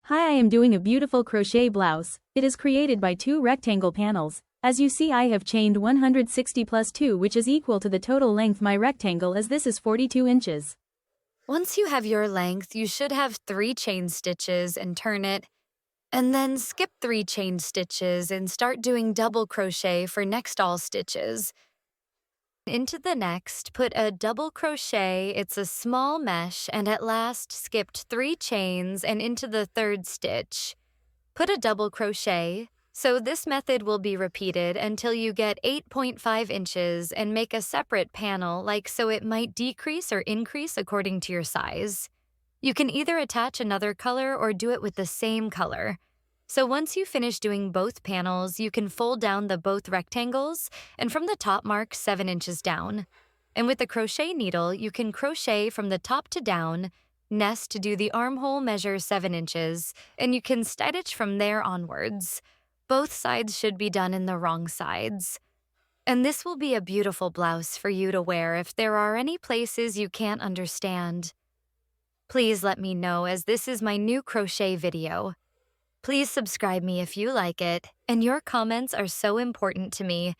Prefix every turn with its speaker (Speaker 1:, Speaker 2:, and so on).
Speaker 1: Hi, I am doing a beautiful crochet blouse. It is created by 2 rectangle panels. As you see, I have chained 160 plus 2, which is equal to the total length my rectangle, as this is 42 inches.
Speaker 2: Once you have your length, you should have 3 chain stitches and turn it, and then skip 3 chain stitches and start doing double crochet for next all stitches. Into the next, put a double crochet, it's a small mesh, and at last skipped 3 chains and into the 3rd stitch. Put a double crochet, so this method will be repeated until you get 8.5 inches and make a separate panel like so it might decrease or increase according to your size. You can either attach another color or do it with the same color. So once you finish doing both panels, you can fold down the both rectangles and from the top mark 7 inches down. And with the crochet needle, you can crochet from the top to down, nest to do the armhole measure 7 inches, and you can stitch from there onwards. Both sides should be done in the wrong sides. And this will be a beautiful blouse for you to wear if there are any places you can't understand. Please let me know, as this is my new crochet video. Please subscribe me if you like it, and your comments are so important to me.